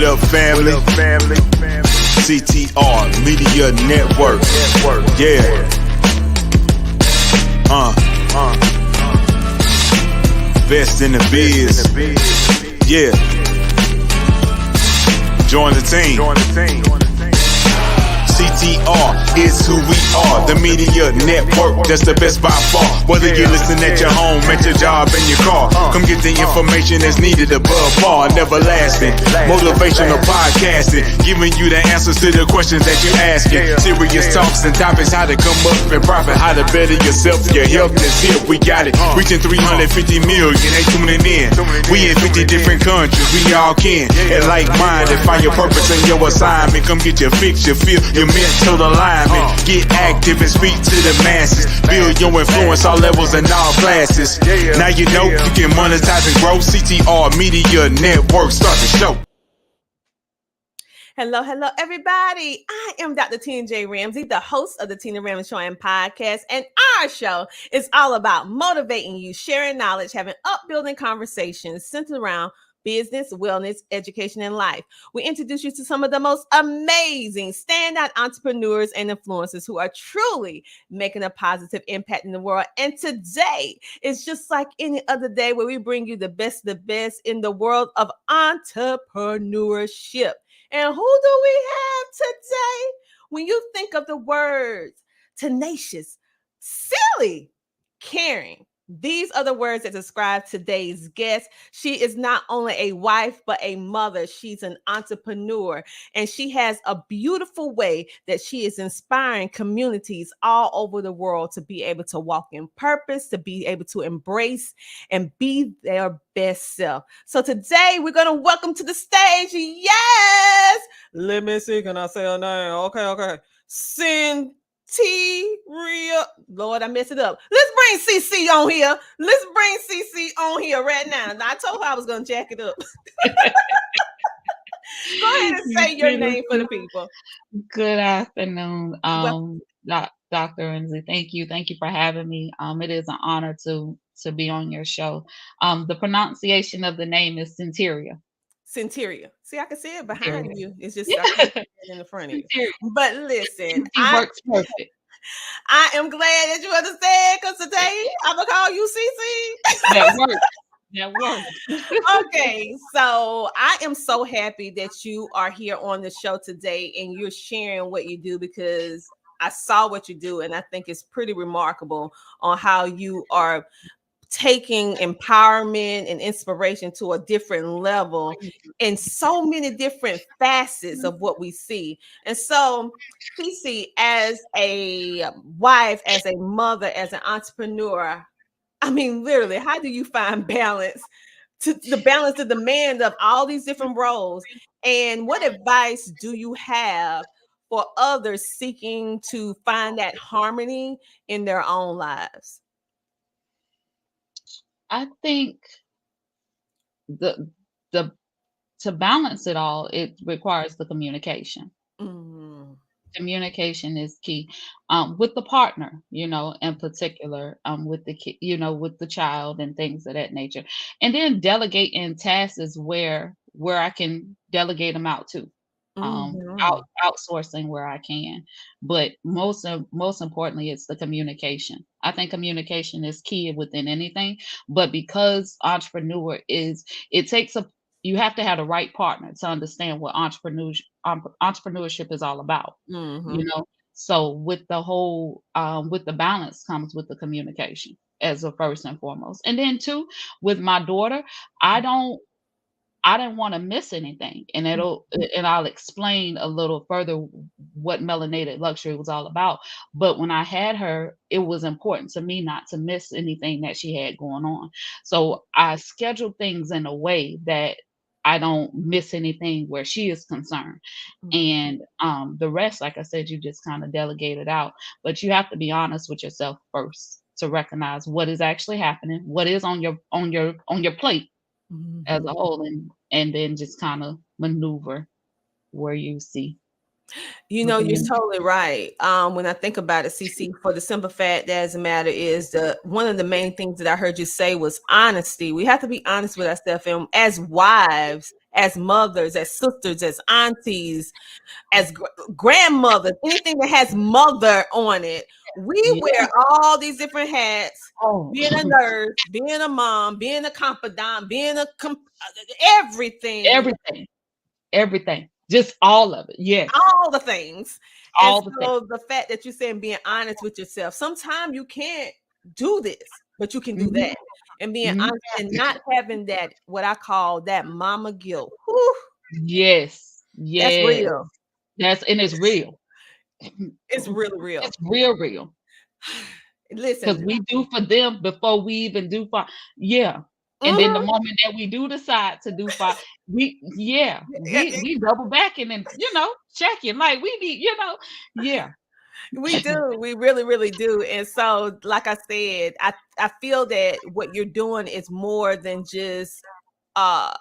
What up, family? CTR Media Network. Yeah. Best in the biz. Yeah. Join the team. CTR is who we are, the media network, that's the best by far. Whether you listen at your home, at your job, in your car, come get the information that's needed above par. Never lasting, motivational podcasting, giving you the answers to the questions that you're asking. Serious talks and topics, how to come up and profit, how to better yourself. Your health is here, we got it. Reaching 350 million, they tuning in. We in 50 different countries, we all can. And like-minded, find your purpose and your assignment. Come get your fix, your feel, your mental alignment. Get active and speak to the masses. Build your influence all levels and all classes. Now you know you can monetize and grow. CTR Media Network, start the show. Hello, everybody. I am Dr. Tina Ramsay, the host of the Tina Ramsay Show and podcast. And our show is all about motivating you, sharing knowledge, having upbuilding conversations centered around business, wellness, education, and life. We introduce you to some of the most amazing standout entrepreneurs and influencers who are truly making a positive impact in the world. And today is just like any other day where we bring you the best in the world of entrepreneurship. And who do we have today? When you think of the words tenacious, silly, caring, these are the words that describe today's guest. She is not only a wife, but a mother. She's an entrepreneur, and she has a beautiful way that she is inspiring communities all over the world to be able to walk in purpose, to be able to embrace and be their best self. So today we're going to welcome to the stage. Yes. Let me see. Can I say her name? Okay. Cyntiria. Lord, I messed it up. Let's bring CC on here. Right now. I told her I was going to jack it up. Go ahead and say your name for the people. Good afternoon, Dr. Ramsay. Thank you for having me. It is an honor to be on your show. The pronunciation of the name is Cyntiria. Cyntiria. See, I can see it behind Cyntiria. you. It's just in the front of you. But listen, it works perfect. I am glad that you understand, because today I'm gonna call you CC. That works. Okay, so I am so happy that you are here on the show today and you're sharing what you do, because I saw what you do and I think it's pretty remarkable on how you are taking empowerment and inspiration to a different level in so many different facets of what we see. And so, PC, as a wife, as a mother, as an entrepreneur, I mean, literally, how do you find balance to the demand of all these different roles? And what advice do you have for others seeking to find that harmony in their own lives? I think to balance it all, it requires the communication. Mm-hmm. Communication is key with the partner, in particular, with the kid, with the child and things of that nature. And then delegating tasks is where I can delegate them out to. Outsourcing where I can, but most importantly, it's the communication. I think communication is key within anything, but because you have to have the right partner to understand what entrepreneurship is all about. Mm-hmm. So with the whole with the balance comes with the communication as a first and foremost, and then two, with my daughter, I didn't want to miss anything, and I'll explain a little further what Melanated Luxury was all about. But when I had her, it was important to me not to miss anything that she had going on. So I scheduled things in a way that I don't miss anything where she is concerned. And the rest, like I said, you just kind of delegate it out. But you have to be honest with yourself first to recognize what is actually happening, what is on your plate. Mm-hmm. As a whole, and then just kind of maneuver where you see. You're totally right. When I think about it, CC, for the simple fact that as a matter is one of the main things that I heard you say was honesty. We have to be honest with ourselves, and as wives as mothers, as sisters, as aunties, as grandmothers, anything that has mother on it. We Yeah. wear all these different hats, Oh, being a nurse, being a mom, being a confidant, being everything, everything, just all of it. Yes, all the things. And all the things. so the fact that you're saying being honest with yourself, sometimes you can't do this, but you can do Mhm, that. And being mhm. honest and not having that, what I call that mama guilt. Whew, Yes, that's yes. real. And it's real. It's really real. It's real. Because Listen. we do for them before we even do for, yeah. And then the Mhm. moment that we do decide to do for, we double back and then, checking like we need, yeah. We do. We really, really do. And so, like I said, I feel that what you're doing is more than uh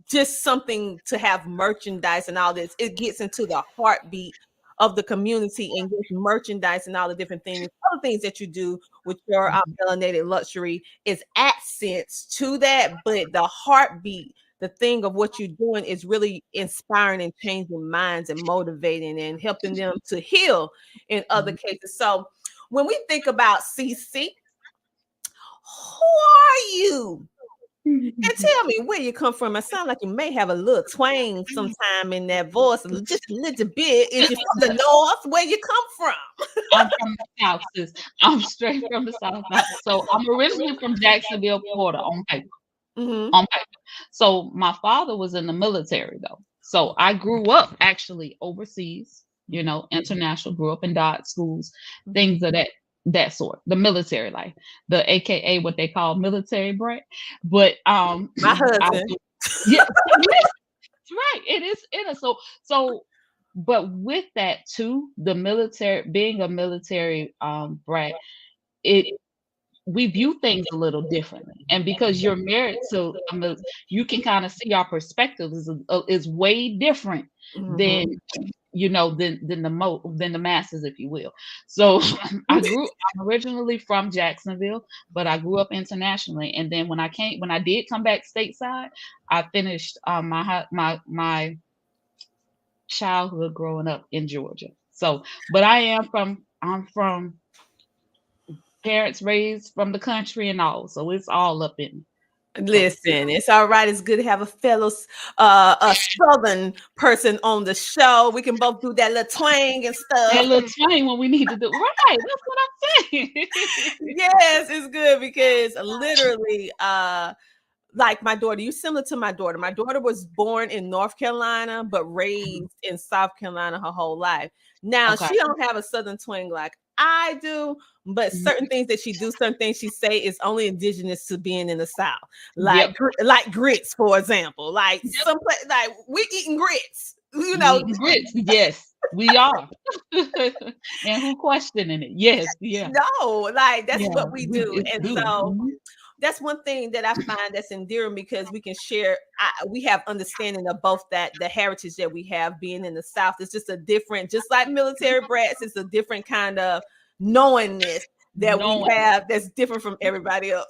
just something to have merchandise and all this. It gets into the heartbeat of the community and gets merchandise and all the different things, other things that you do with your melanated luxury is accents to that, but the heartbeat, the thing of what you're doing is really inspiring and changing minds and motivating and helping them to heal in other Mhm. cases. So when we think about CC, who are you? And tell me where you come from. It sounds like you may have a little twang sometime in that voice, just a little bit. Is you from the north? Where you come from? I'm from the South, sis. I'm straight from the South. So I'm originally from Jacksonville, Florida, on paper. Mm-hmm. On paper. So my father was in the military though. So I grew up actually overseas, international, grew up in Dot schools, things of that sort. The military life, the AKA what they call military brat. But My I husband. yeah, yes, right. It is so but with that too, the military being a military brat, it we view things a little differently. And because you're married to you can kind of see our perspective is way different than Mm-hmm. than the masses, if you will. So I'm originally from Jacksonville, but I grew up internationally. And then when I did come back stateside, I finished my childhood growing up in Georgia. So, but I'm from parents raised from the country and all, so it's all up in me. So Listen, it's all right. It's good to have a fellow a southern person on the show. We can both do that little twang and that stuff. little train when we need to do right. That's what I'm saying. Yes, it's good because literally like my daughter, you similar to my daughter. My daughter was born in North Carolina, but raised in South Carolina her whole life. Now Okay. she don't have a southern twang like I do, but Mhm. certain things that she do, certain things she say is only indigenous to being in the South, Yep. like grits, for example. Like Yep. some like we eating grits, We eating grits. Yes, we are. And who questioning it? Yes. Yeah. no, like that's Yeah. what we We do, it's and do. so Mhm. that's one thing that I find that's endearing because we can share. We have understanding of both that the heritage that we have being in the South is just a different, just like military brats, it's a different kind of knowingness that we Knowing have that's different from everybody else.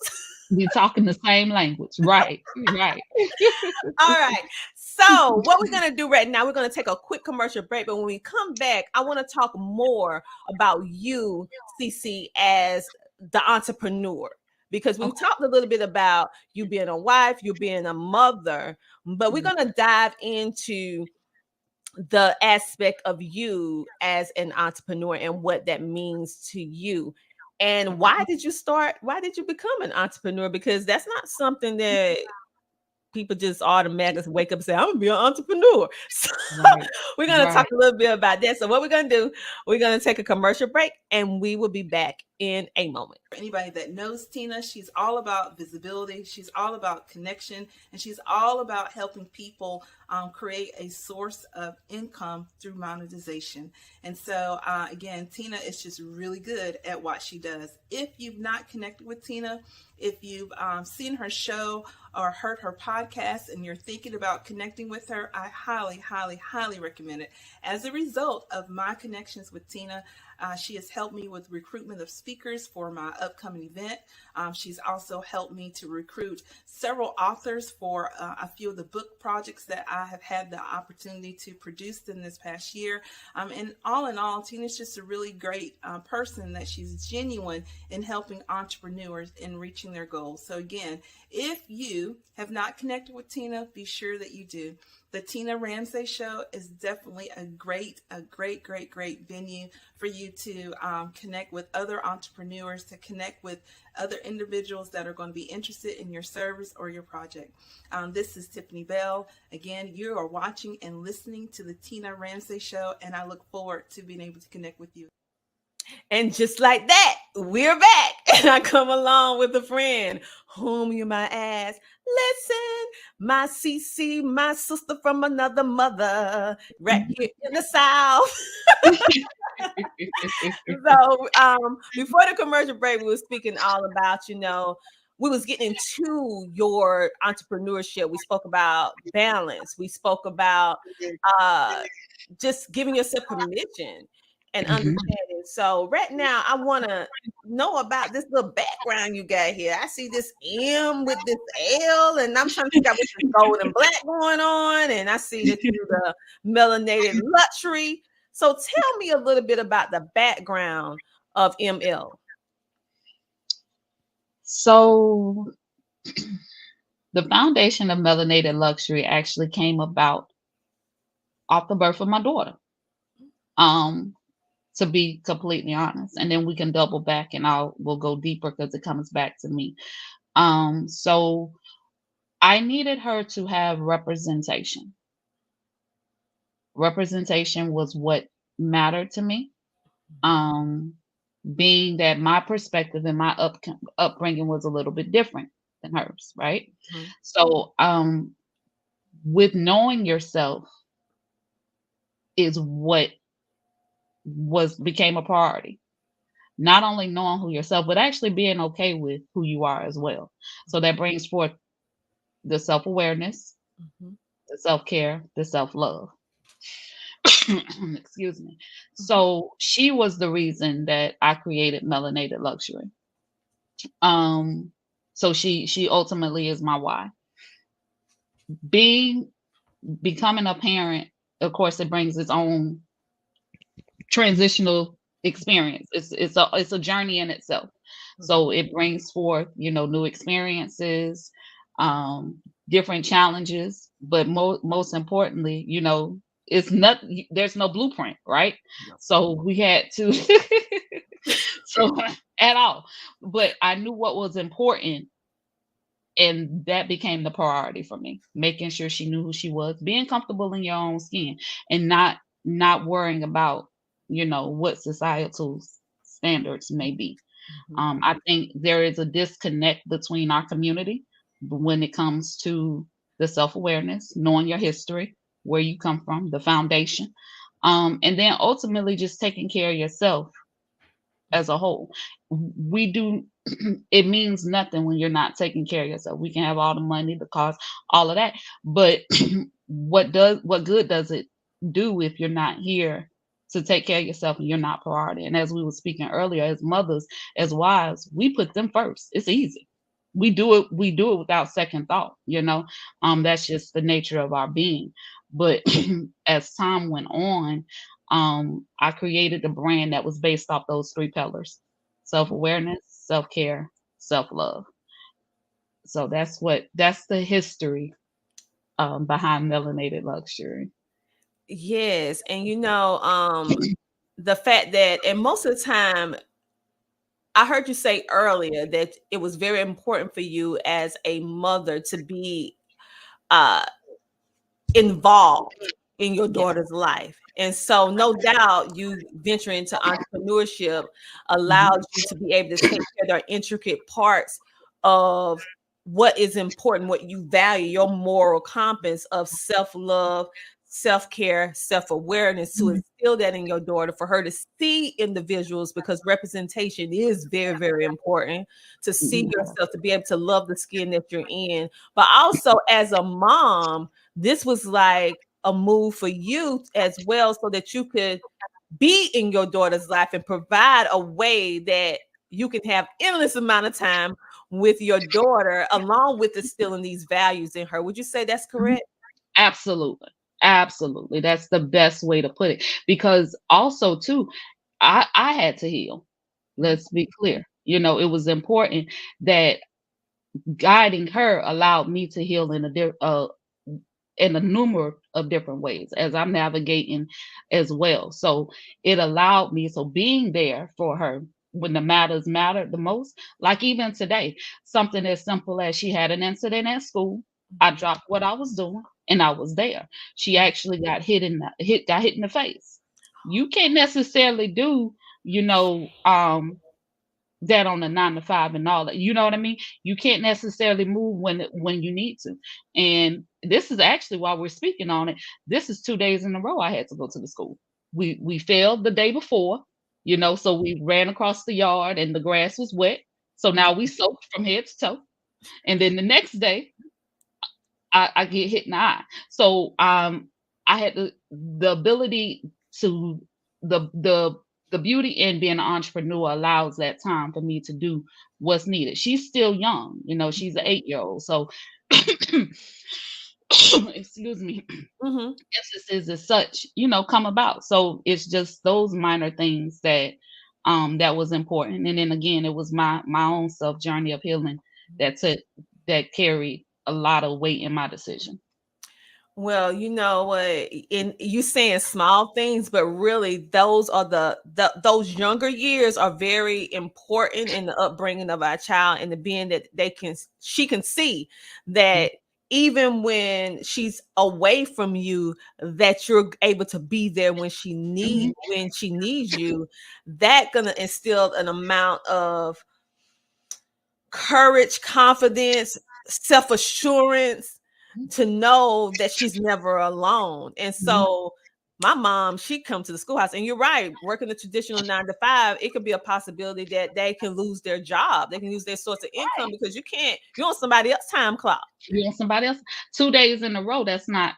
we talking the same language. Right. Right. All right. So, what we're going to do right now, we're going to take a quick commercial break. But when we come back, I want to talk more about you, CC, as the entrepreneur. Because we've Okay. talked a little bit about you being a wife, you being a mother, but we're Mhm. going to dive into the aspect of you as an entrepreneur and what that means to you. And why did you start? Why did you become an entrepreneur? Because that's not something that people just automatically wake up and say, I'm gonna be an entrepreneur. So Right. we're gonna talk Right. a little bit about that. So what we're gonna do, we're gonna take a commercial break and we will be back in a moment. For anybody that knows Tina, she's all about visibility, she's all about connection, and she's all about helping people create a source of income through monetization. And so again, Tina is just really good at what she does. If you've not connected with Tina, if you've seen her show or heard her podcast and you're thinking about connecting with her, I highly, highly, highly recommend it. As a result of my connections with Tina, She has helped me with recruitment of speakers for my upcoming event. She's also helped me to recruit several authors for a few of the book projects that I have had the opportunity to produce in this past year. And in all, Tina's just a really great person, that she's genuine in helping entrepreneurs in reaching their goals. So again, if you have not connected with Tina, be sure that you do. The Tina Ramsay Show is definitely a great venue for you to connect with other entrepreneurs, to connect with other individuals that are going to be interested in your service or your project. This is Tiffany Bell. Again, you are watching and listening to the Tina Ramsay Show, and I look forward to being able to connect with you. And just like that, we're back. And I come along with a friend whom you might ask, listen, my CC, my sister from another mother, right here in the South. So before the commercial break, we were speaking all about, we was getting into your entrepreneurship. We spoke about balance. We spoke about just giving yourself permission and understanding. So right now, I want to know about this little background you got here. I see this M with this L, and I'm trying to figure out what's this gold and black going on. And I see that you're the Melanated Luxury. So tell me a little bit about the background of ML. So the foundation of Melanated Luxury actually came about off the birth of my daughter. To be completely honest, and then we can double back and we'll go deeper because it comes back to me. So I needed her to have representation. Representation was what mattered to me. Being that my perspective and my upbringing was a little bit different than hers, right? Mm-hmm. So with knowing yourself is what became a priority. Not only knowing who yourself, but actually being okay with who you are as well. So that brings forth the self-awareness, the self-care, the self-love. Excuse me. So she was the reason that I created Melanated Luxury. So she ultimately is my why. Becoming a parent, of course, it brings its own transitional experience. It's a journey in itself. So it brings forth, new experiences, different challenges, but most importantly, it's not, there's no blueprint, right? No. So we had to so at all. But I knew what was important, and that became the priority for me, making sure she knew who she was, being comfortable in your own skin, and not worrying about what societal standards may be. I think there is a disconnect between our community when it comes to the self-awareness, knowing your history, where you come from, the foundation, and then ultimately just taking care of yourself as a whole. It means nothing when you're not taking care of yourself. We can have all the money, the cars, all of that, but what good does it do if you're not here to take care of yourself and you're not priority? And as we were speaking earlier, as mothers, as wives, we put them first. It's easy. We do it without second thought, that's just the nature of our being. But as time went on, I created a brand that was based off those three pillars: self-awareness, self-care, self-love. So that's the history behind Melanated Luxury. Yes. And the fact that, and most of the time, I heard you say earlier that it was very important for you as a mother to be involved in your daughter's life. And so no doubt you venturing into entrepreneurship allowed you to be able to take care of the intricate parts of what is important, what you value, your moral compass of self-love, self-care, self-awareness, to instill that in your daughter, for her to see individuals, because representation is very, very important, to see yourself, to be able to love the skin that you're in. But also as a mom, this was like a move for you as well, so that you could be in your daughter's life and provide a way that you can have endless amount of time with your daughter, along with instilling these values in her. Would you say that's correct? Absolutely. Absolutely. That's the best way to put it. Because also too, I had to heal. Let's be clear. It was important that guiding her allowed me to heal in a number of different ways as I'm navigating as well. So it allowed me, so being there for her when the matters mattered the most, like even today, something as simple as she had an incident at school. I dropped what I was doing and I was there. She actually got hit in the face. You can't necessarily do, you know, that on a 9 to 5 and all that. You know what I mean? You can't necessarily move when you need to. And this is actually while we're speaking on it. This is 2 days in a row I had to go to the school. We failed the day before, so we ran across the yard and the grass was wet. So now we soaked from head to toe. And then the next day I get hit in the eye. So I had the ability to the beauty in being an entrepreneur allows that time for me to do what's needed. She's still young, she's an 8-year-old. So excuse me, Mm-hmm. instances as such, come about. So it's just those minor things that was important. And then again, it was my own self journey of healing that carried a lot of weight in my decision. Well, you know what, in you saying small things, but really those are those younger years are very important in the upbringing of our child, and the being that she can see that even when she's away from you, that you're able to be there when Mhm. when she needs you. That gonna instill an amount of courage, confidence, self-assurance to know that she's never alone. And Mhm. so my mom, she come to the schoolhouse, and you're right, working the traditional 9 to 5, it could be a possibility that they can lose their job. They can lose their source of income because you're on somebody else's time clock. You want somebody else 2 days in a row? That's not,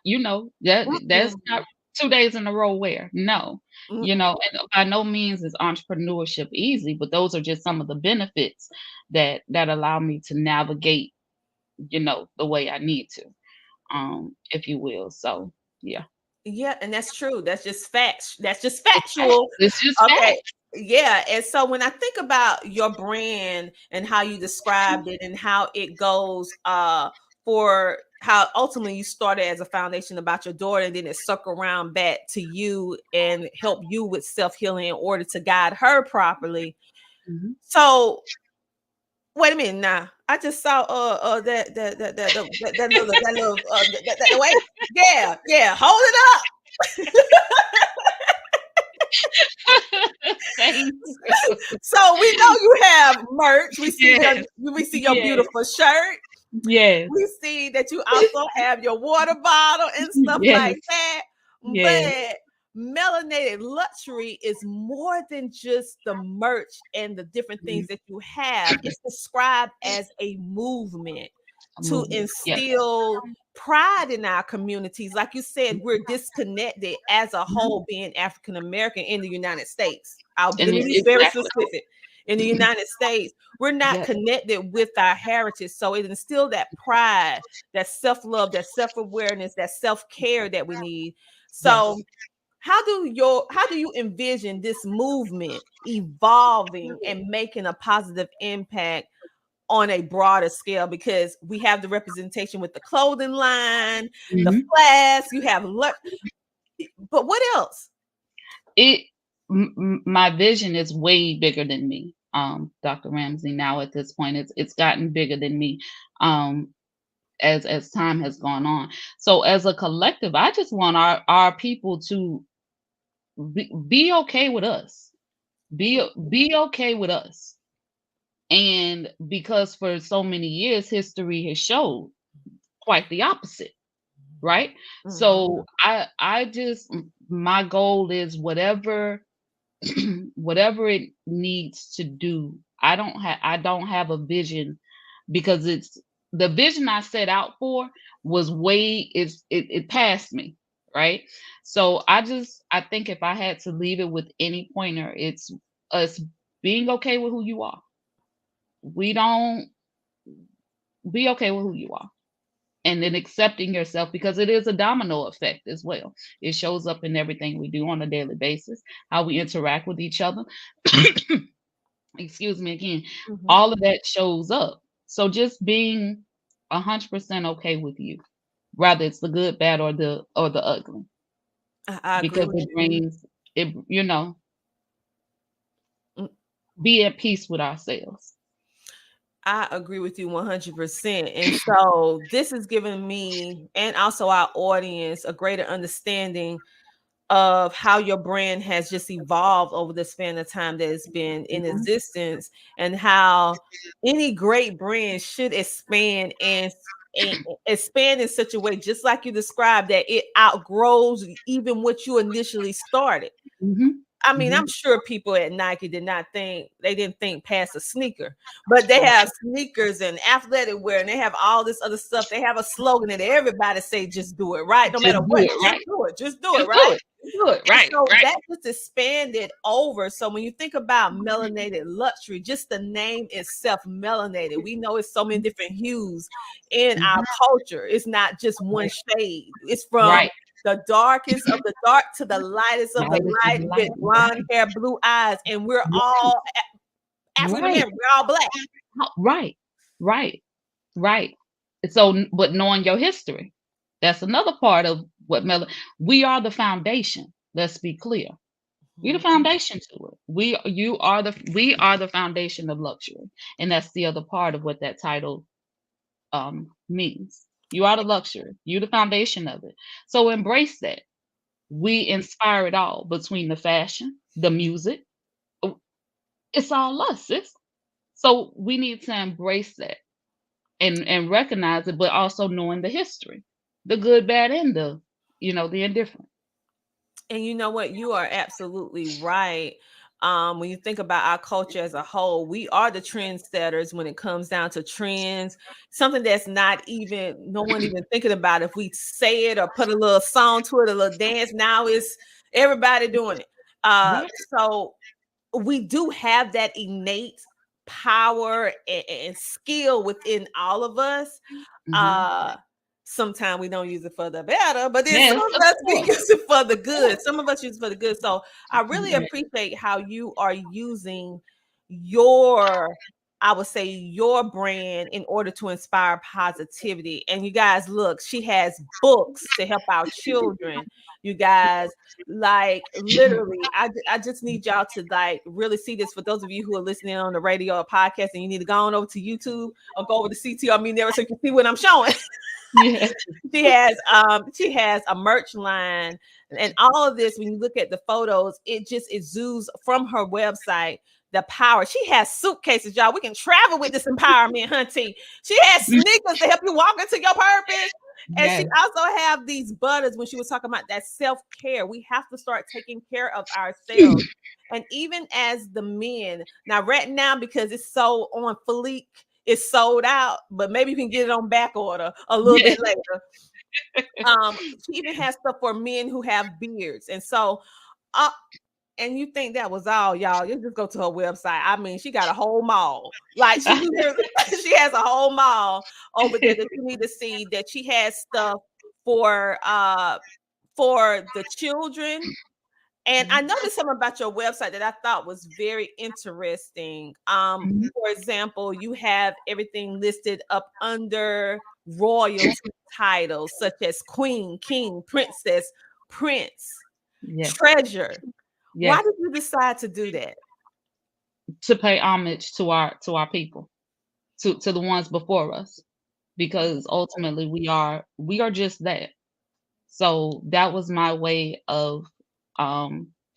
that's Mm-mm, not 2 days in a row where no, mm-mm. and by no means is entrepreneurship easy, but those are just some of the benefits that allow me to navigate, the way I need to, if you will. So yeah. Yeah, and that's true. That's just facts. That's just It's fact. factual. It's just Okay. fact. Yeah. And so when I think about your brand and how you described it and how it goes for how ultimately you started as a foundation about your daughter, and then it circled around back to you and help you with self-healing in order to guide her properly. Mhm. So wait a minute now. I just saw that little wait. Yeah, yeah, hold it up. Thank you. So we know you have merch. Yes. We see your Yes. beautiful shirt. Yes. We see that you also have your water bottle and stuff Yes. like that. Yes. But Melanated Luxury is more than just the merch and the different things that you have. It's described as a movement A to movement. Yes. instill pride in our communities. Like you said, we're disconnected as a Mhm. whole, being African American in the United States. Let And me be very exactly. specific. In the United States, we're not Yes. connected with our heritage. So it instilled that pride, that self-love, that self-awareness, that self-care that we need. Yes. So how do you envision this movement evolving and making a positive impact on a broader scale? Because we have the representation with the clothing line, the Mhm. flags, but what else? It my vision is way bigger than me, Dr. Ramsay. Now at this point, it's gotten bigger than me, um, as time has gone on. So as a collective, I just want our people to be okay with us. Be okay with us. And because for so many years, history has showed quite the opposite, right? Mhm. So I just my goal is whatever whatever it needs to do. I don't have a vision because it's the vision I set out for was way it passed me. right? So I think if I had to leave it with any pointer, it's us being okay with who you are. We don't be okay with who you are. And then accepting yourself, because it is a domino effect as well. It shows up in everything we do on a daily basis, how we interact with each other. Excuse me again. Mhm. All of that shows up. So just being 100% okay with you, whether it's the good, bad, or the ugly, I agree because with it you. brings it. Mm, Be at peace with ourselves. I agree with you 100%. And so this is giving me and also our audience a greater understanding of how your brand has just evolved over the span of time that it's been in Mhm. existence, and how any great brand should expand and expand in such a way, just like you described, that it outgrows even what you initially started. Mhm. I mean, Mhm. I'm sure people at Nike didn't think past a sneaker, but they have sneakers and athletic wear, and they have all this other stuff. They have a slogan that everybody say, "Just do it, right? No Just matter do what, it just right. do it, just do it, Just do right?" it. Just do it And right. so Right. that just expanded over. So when you think about melanated luxury, just the name itself, melanated, we know it's so many different hues in our Mhm. culture. It's not just one Right. shade. It's from Right. the darkest of the dark to the lightest of the Lightest of light, the with light. blonde hair, blue eyes, and we're Right. all African Right. American. We're all black. Right. Right. Right. So, but knowing your history, that's another part of what we are the foundation. Let's be clear. We're the Mhm. foundation to it. We are the foundation of luxury. And that's the other part of what that title means. You are the luxury. You're the foundation of it. So embrace that. We inspire it all between the fashion, the music. Oh, it's all us, sis. So we need to embrace that and recognize it, but also knowing the history, the good, bad, and the indifferent. And you know what? You are absolutely right. When you think about our culture as a whole, we are the trendsetters when it comes down to trends. Something that's not even no one even thinking about. If we say it or put a little song to it, a little dance, now it's everybody doing it. Right. So we do have that innate power and skill within all of us. Hmm. uh Sometimes we don't use it for the better, but then some Yes, of of us we course. use it for the good. Some of us use it for the good. So I really Right. appreciate how you are using your, I would say, your brand in order to inspire positivity. And you guys, look, she has books to help our children. You guys, like, literally, I just need y'all to like really see this. For those of you who are listening on the radio or podcast, and you need to go on over to YouTube or go over to CTR Me Never, so you can see what I'm showing. Yeah. She has a merch line, and all of this, when you look at the photos, it just exudes from her website the power. She has suitcases, y'all. We can travel with this empowerment, hunty. She has sneakers to help you walk into your purpose. And she Yes. also have these butters. When she was talking about that self-care, we have to start taking care of ourselves. And even as the men, now right now, because it's so on fleek, it's sold out, but maybe you can get it on back order a little Yeah. bit later. She even has stuff for men who have beards. And so uh and you think that was all, y'all? You just go to her website. I mean, she got a whole mall. Like she has a whole mall over there that you need to see. That she has stuff for the children. And I noticed something about your website that I thought was very interesting. Mhm. For example, you have everything listed up under royalty titles such as queen, king, princess, prince, Yes. treasure. Why Yes. did you decide to do that? To pay homage to our people, to the ones before us, because ultimately we are just that. So that was my way of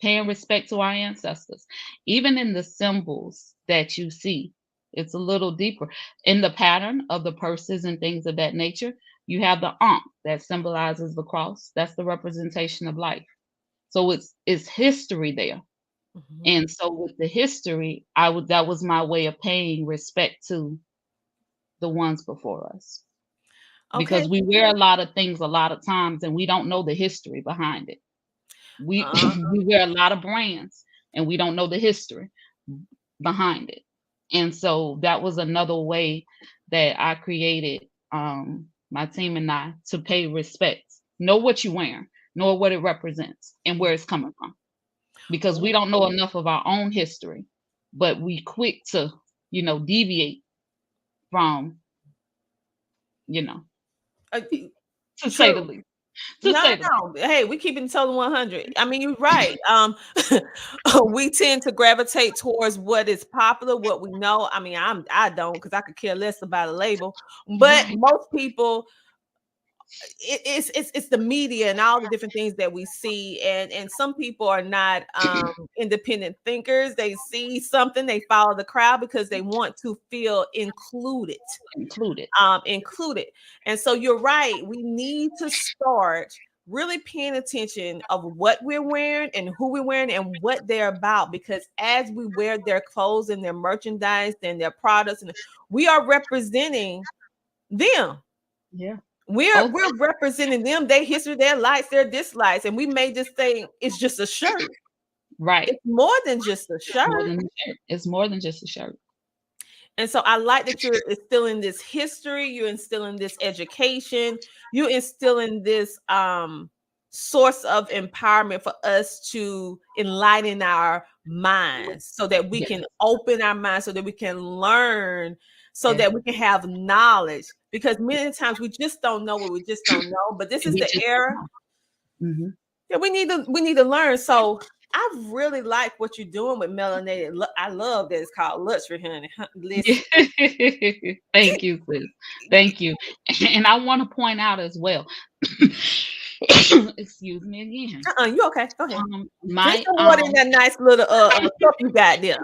paying respect to our ancestors. Even in the symbols that you see, it's a little deeper. In the pattern of the purses and things of that nature, you have the ankh that symbolizes the cross. That's the representation of life. So it's history there. Mhm. And so with the history, that was my way of paying respect to the ones before us. Okay. because we wear a lot of things a lot of times and we don't know the history behind it. We Uh, we wear a lot of brands and we don't know the history behind it. And so that was another way that I created my team and I to pay respect. Know what you're wearing, know what it represents and where it's coming from. Because we don't know enough of our own history, but we quick to, deviate from, you know, uh, to say the true. least. To No, say the least. no. Hey, we keeping it total 100. I mean, you're right. We tend to gravitate towards what is popular, what we know. I mean, I don't because I could care less about a label. But Right. most people, it's the media and all the different things that we see, and some people are not independent thinkers. They see something, they follow the crowd because they want to feel included. Included. Included. And so you're right. We need to start really paying attention of what we're wearing and who we're wearing and what they're about. Because as we wear their clothes and their merchandise and their products, and we are representing them. Yeah. We're representing them, their history, their likes, their dislikes, and we may just think it's just a shirt. Right. It's more than just a shirt. It's more than just a shirt. And so I like that you're instilling this history, you're instilling this education, you're instilling this source of empowerment for us to enlighten our minds so that we Yes. can open our minds, so that we can learn, so Yes. that we can have knowledge. Because many times we just don't know what we just don't know. But this is We the just era hmm that we need to learn. So I really like what you're doing with Melanated. I love that it's called Luxury, honey. Listen. Thank you, sis. Thank you. And I want to point out as well. Excuse me again. You okay? Go ahead. Drink My some water in that nice little cup you got there.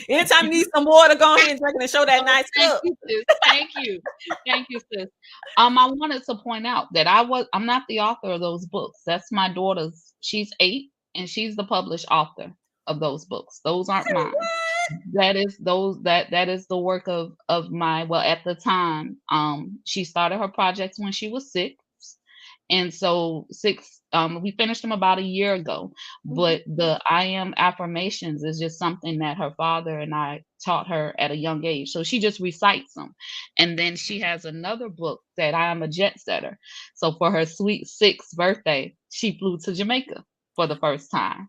Anytime you need some water, go ahead and drink it and show that nice thank cup. you, sis. Thank you. Thank you, sis. I wanted to point out that I'm not the author of those books. That's my daughter's. She's 8 and she's the published author of those books. Those aren't mine. That is the work of my, well, at the time, she started her projects when she was 6. And so we finished them about a year ago. But the I am affirmations is just something that her father and I taught her at a young age. So she just recites them. And then she has another book that I am a jet setter. So for her sweet 6th birthday, she flew to Jamaica for the first time.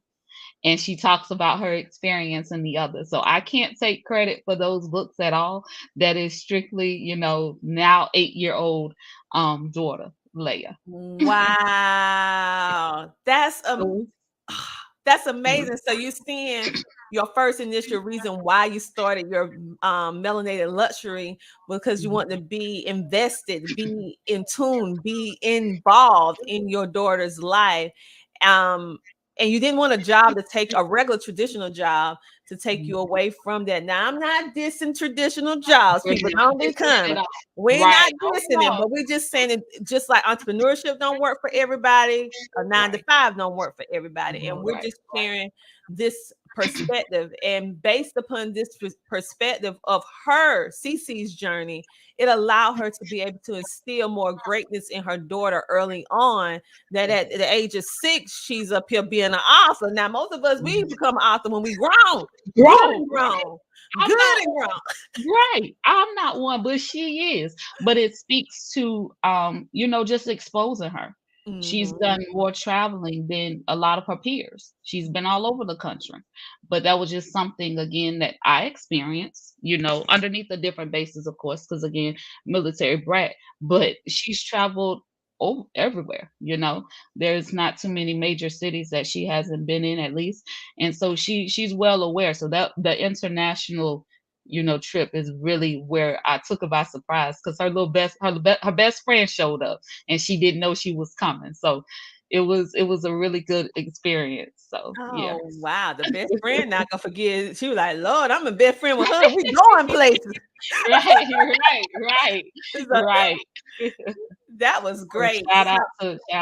And she talks about her experience in the other. So I can't take credit for those books at all. That is strictly, now 8-year-old daughter, Leia. Wow, that's So, yeah. amazing. So you're seeing your first initial reason why you started your Melanated Luxury because you want to be invested, be in tune, be involved in your daughter's life. And you didn't want a regular traditional job to take you away from that. Now, I'm not dissing traditional jobs. We're People not don't be dissing it coming. at all. We're Right. not Oh, dissing it, no. but we're just saying it, just like entrepreneurship don't work for everybody, a 9 to 5 don't work for everybody. And we're Right. just sharing this perspective. And based upon this perspective of her, Cece's journey, it allowed her to be able to instill more greatness in her daughter early on. That at the age of 6, she's up here being an author. Now, most of us, we become an author when we grown. Good and grown. I'm Good not and grown. right. I'm not one, but she is. But it speaks to just exposing her. She's done more traveling than a lot of her peers. She's been all over the country. But that was just something again that I experienced, underneath a different basis, of course, because again, military brat. But she's traveled everywhere. There's not too many major cities that she hasn't been in, at least. And so she's well aware. So that the international trip is really where I took her by surprise because her best friend showed up and she didn't know she was coming. So it was a really good experience. So yeah. Oh wow, the best friend not gonna forget. She was like, Lord, I'm a best friend with her. We going places. Right. So Right. that was So great. shout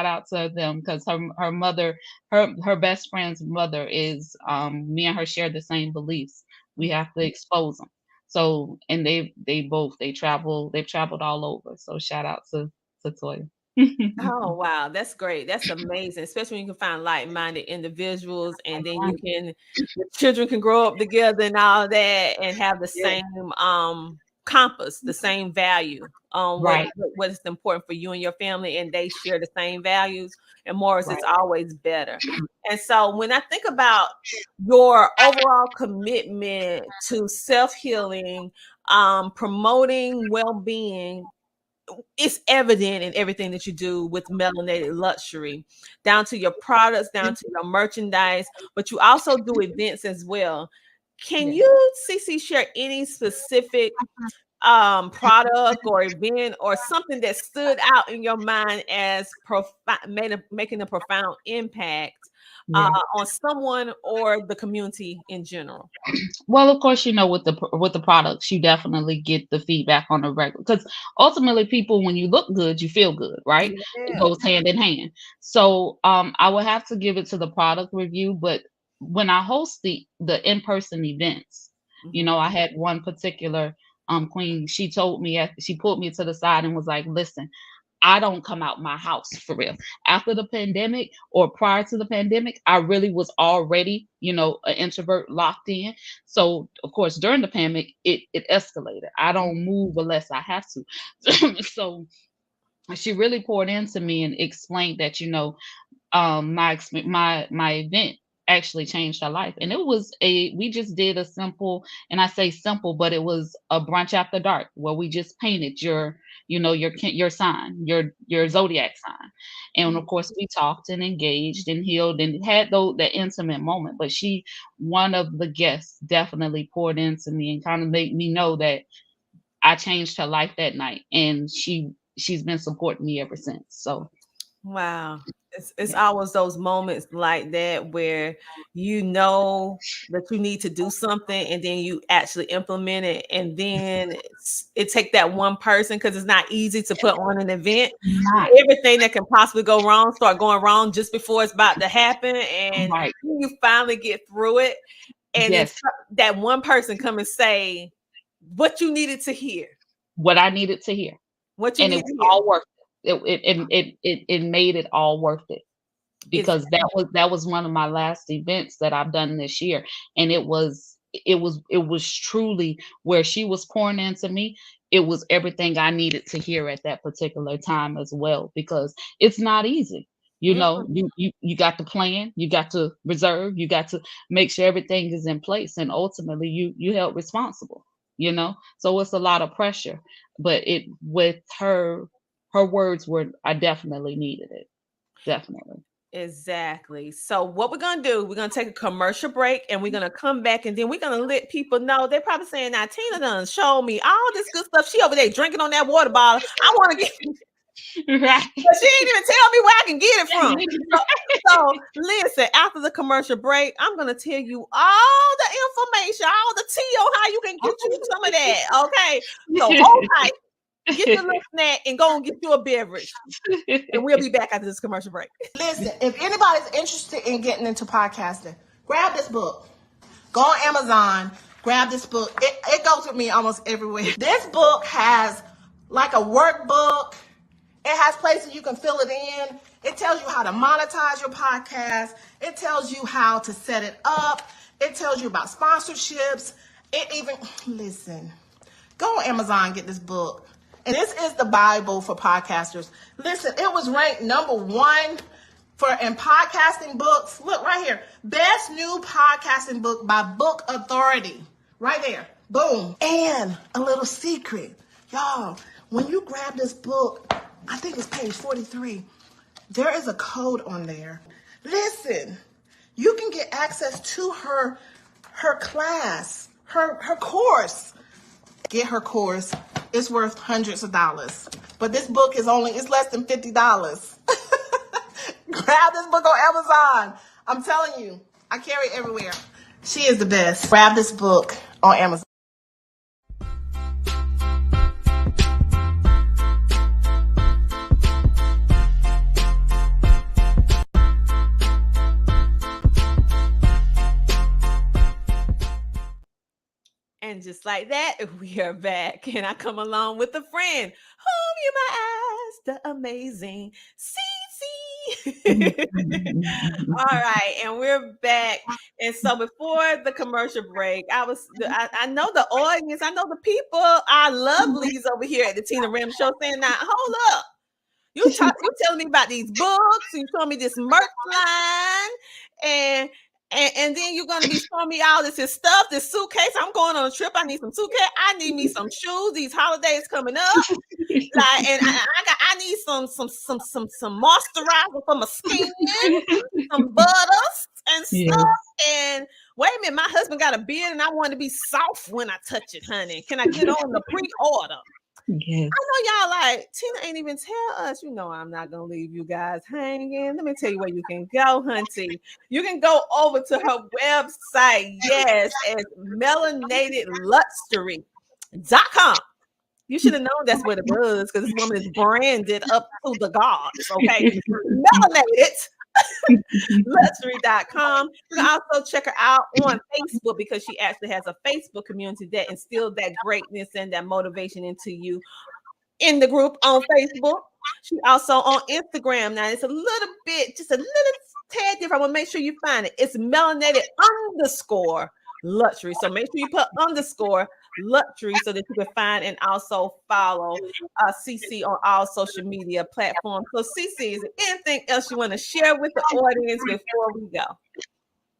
out to them because her mother, her best friend's mother is me and her share the same beliefs. We have to expose them. So, and they've traveled all over. So shout out to Toya. Oh wow, that's great. That's amazing, especially when you can find like-minded individuals, and then the children can grow up together and all that, and have the Yeah. same compass, the same value on Right. what is important for you and your family, and they share the same values. And Morris, Right. it's always better. And so when I think about your overall commitment to self-healing, promoting well-being, it's evident in everything that you do with Melanated Luxury, down to your products, down to your merchandise, but you also do events as well. Can you, CC, share any specific product or event or something that stood out in your mind as making a profound impact on someone or the community in general? Well, of course, with the products, you definitely get the feedback on the regular, because ultimately, people, when you look good, you feel good, right? It Yeah. goes hand in hand. So, I would have to give it to the product review, but when I host the in-person events, I had one particular queen. She told me, she pulled me to the side and was like, "Listen, I don't come out my house for real. After the pandemic or prior to the pandemic, I really was already, an introvert locked in. So of course, during the pandemic, it escalated. I don't move unless I have to." So she really poured into me and explained that, my event actually changed her life. And we just did a simple, and I say simple, but it was a brunch after dark where we just painted your sign, your zodiac sign. And of course we talked and engaged and healed and had that intimate moment. But one of the guests definitely poured into me and kind of made me know that I changed her life that night, and she's been supporting me ever since. So wow. It's always those moments like that where that you need to do something, and then you actually implement it, and then it take that one person, because it's not easy to put on an event. Everything that can possibly go wrong start going wrong just before it's about to happen, and Right. you finally get through it, and Yes. it's that one person come and say what you needed to hear, What I needed to hear. what you And it needed was to hear. all worth it. It made it all worth it, because that was one of my last events that I've done this year, and it was truly where she was pouring into me. It was everything I needed to hear at that particular time as well, because it's not easy. You got to plan, you got to reserve, you got to make sure everything is in place, and ultimately you held responsible. So it's a lot of pressure, but with her words were, I definitely needed it. Definitely. Exactly. So what we're gonna do, we're gonna take a commercial break, and we're gonna come back, and then we're gonna let people know. They're probably saying, "Now Tina done showed me all this good stuff. She over there drinking on that water bottle. I want to get," Right. but she ain't even tell me where I can get it from. So listen, after the commercial break, I'm gonna tell you all the information, all the tea on how you can get you some of that. Okay. So hold tight, get your little snack, and go and get you a beverage. And we'll be back after this commercial break. Listen, if anybody's interested in getting into podcasting, grab this book. Go on Amazon, grab this book. It goes with me almost everywhere. This book has like a workbook. It has places you can fill it in. It tells you how to monetize your podcast. It tells you how to set it up. It tells you about sponsorships. Listen, go on Amazon, get this book. And this is the Bible for podcasters. Listen, it was ranked #1 in podcasting books. Look right here. Best new podcasting book by Book Authority. Right there. Boom. And a little secret. Y'all, when you grab this book, I think it's page 43. There is a code on there. Listen, you can get access to her class, her course. Get her course. It's worth hundreds of dollars. But this book it's less than $50. Grab this book on Amazon. I'm telling you, I carry it everywhere. She is the best. Grab this book on Amazon. And And just like that, we are back. And I come along with a friend, whom you might ask, the amazing Cece. All right, and we're back. And so before the commercial break, I know the audience, I know the people, our lovelies over here at the Tina Ramsay Show saying, now hold up. You telling me about these books, you showing me this merch line, and then you're gonna be showing me all this stuff, this suitcase. I'm going on a trip. I need some suitcase. I need me some shoes. These holidays coming up. Like, and I need some moisturizer for my skin, some butters and stuff. And wait a minute, my husband got a beard and I want to be soft when I touch it, honey. Can I get on the pre-order? Yes. I know y'all like, Tina ain't even tell us, I'm not going to leave you guys hanging. Let me tell you where you can go, hunty. You can go over to her website. Yes, it's melanatedluxury.com. You should have known that's what it was because this woman is branded up to the gods, okay? Melanatedluxury.com. You can also check her out on Facebook because she actually has a Facebook community that instills that greatness and that motivation into you in the group on Facebook. She also on Instagram. Now it's a little bit, just a little tad different. I want to make sure you find it. It's melanated_luxury. So make sure you put _luxury so that you can find and also follow Cece on all social media platforms. So Cece, is there anything else you want to share with the audience before we go?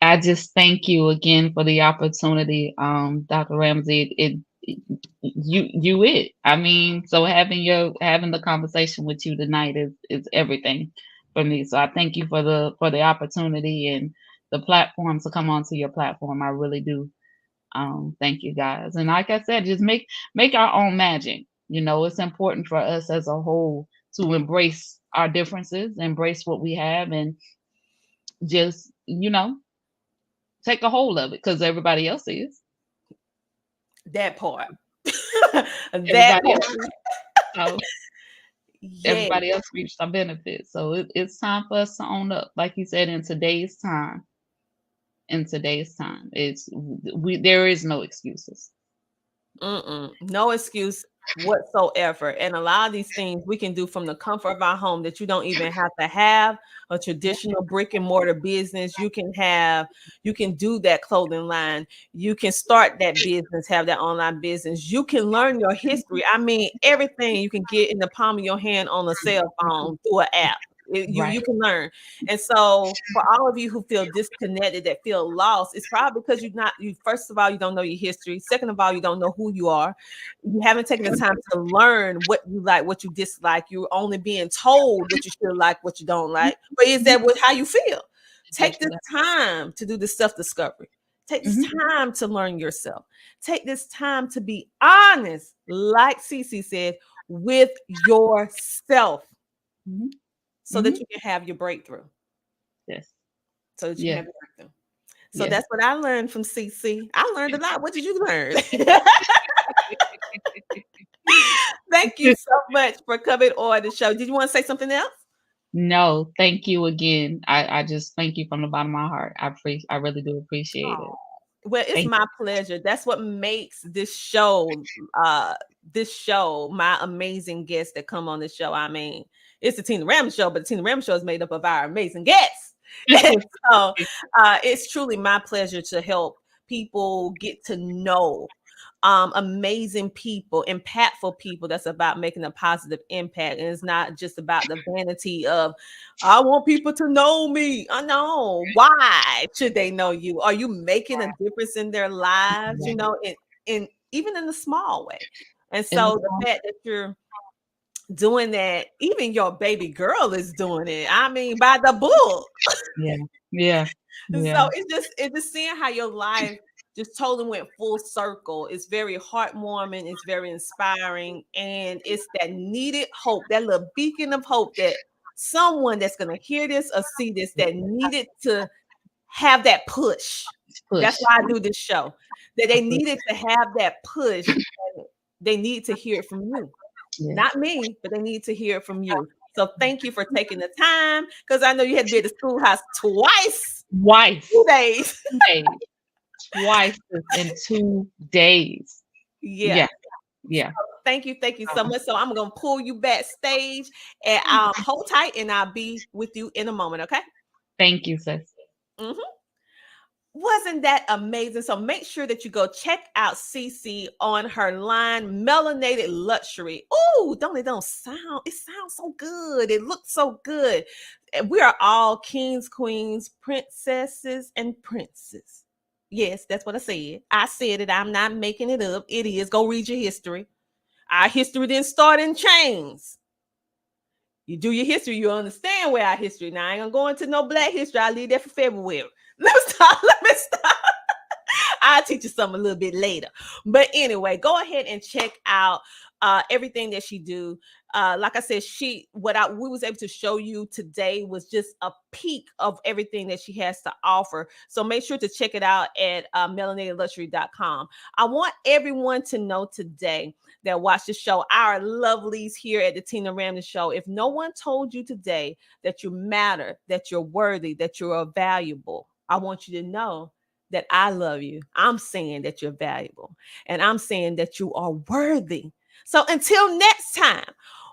I just thank you again for the opportunity, Dr. Ramsay. I mean, so having the conversation with you tonight is everything for me. So I thank you for the opportunity and the platform to come onto your platform. I really do. Thank you guys. And like I said, just make our own magic. It's important for us as a whole to embrace our differences, embrace what we have, and just, take a hold of it because everybody else is. That part. Everybody else reached our benefit. So it's time for us to own up. Like you said, in today's time, there is no excuses. No excuse whatsoever. And a lot of these things we can do from the comfort of our home that you don't even have to have a traditional brick and mortar business. You can do that clothing line. You can start that business, have that online business. You can learn your history. I mean, everything you can get in the palm of your hand on a cell phone through an app. You can learn. And so for all of you who feel disconnected, that feel lost, it's probably because first of all, you don't know your history. Second of all, you don't know who you are. You haven't taken the time to learn what you like, what you dislike. You're only being told what you should like, what you don't like. But is that how you feel? Take this time to do the self-discovery. Take this time to learn yourself. Take this time to be honest, like Cece said, with yourself. So that you can have your breakthrough. Yes. So that you can have your breakthrough. So that's what I learned from CC. I learned a lot. What did you learn? Thank you so much for coming on the show. Did you want to say something else? No, thank you again. I just thank you from the bottom of my heart. I really do appreciate it. Well, it's my pleasure. That's what makes this show my amazing guests that come on the show. I mean, it's the Tina Ramsay Show, but the Tina Ramsay Show is made up of our amazing guests. And so it's truly my pleasure to help people get to know amazing people, impactful people that's about making a positive impact. And it's not just about the vanity of, I want people to know me. I know. Why should they know you? Are you making a difference in their lives, in even in a small way? And so the fact that you're doing that, even your baby girl is doing it. I mean, by the book. Yeah. So it's just seeing how your life just totally went full circle. It's very heartwarming. It's very inspiring. And it's that needed hope, that little beacon of hope that someone that's going to hear this or see this that needed to have that push. That's why I do this show. That they needed to have that push. They need to hear it from you. Not me, but they need to hear it from you. So thank you for taking the time, because I know you had to be at the schoolhouse twice. 2 days. twice in 2 days. Yeah. Yeah. Thank you so much. So I'm gonna pull you backstage and hold tight, and I'll be with you in a moment. Okay. Thank you, sis. Mm-hmm. Wasn't that amazing? So make sure that you go check out Cece on her line, Melanated Luxury. Oh, it sounds so good. It looks so good. And we are all kings, queens, princesses, and princes. Yes, that's what I said. I said it. I'm not making it up. It is. Go read your history. Our history didn't start in chains. You do your history, you understand where our history. Now I ain't gonna go into no Black history. I'll leave that for February. Let me stop. I'll teach you something a little bit later. But anyway, go ahead and check out everything that she do. Like I said, we was able to show you today was just a peek of everything that she has to offer. So make sure to check it out at melanatedluxury.com. I want everyone to know today that watch the show, our lovelies here at the Tina Ramsay Show. If no one told you today that you matter, that you're worthy, that you're valuable, I want you to know that I love you. I'm saying that you're valuable, and I'm saying that you are worthy. So until next time,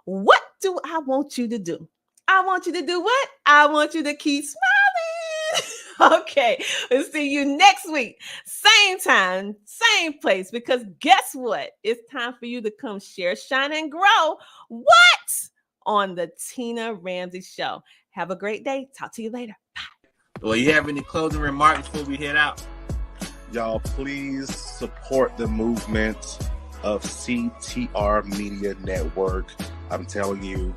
what do I want you to do? I want you to do what? I want you to keep smiling. Okay, we'll see you next week. Same time, same place, because guess what? It's time for you to come share, shine, and grow. What? On the Tina Ramsay Show. Have a great day. Talk to you later. Bye. Well, you have any closing remarks before we head out? Y'all, please support the movement of CTR Media Network. I'm telling you,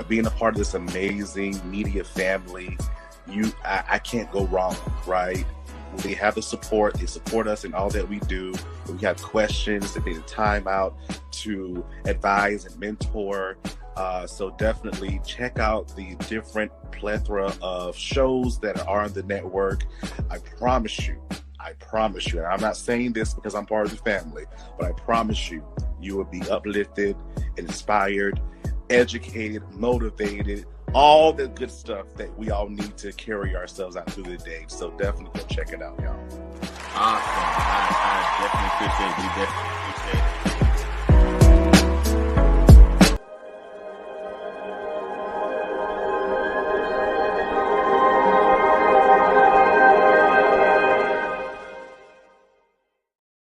being a part of this amazing media family, I can't go wrong, right? They have the support. They support us in all that we do. If we have questions, they take the time out to advise and mentor. So definitely check out the different plethora of shows that are on the network. I promise you, and I'm not saying this because I'm part of the family, but I promise you, you will be uplifted, inspired, educated, motivated, all the good stuff that we all need to carry ourselves out through the day. So definitely go check it out, y'all. Awesome. I definitely appreciate it. We definitely appreciate it.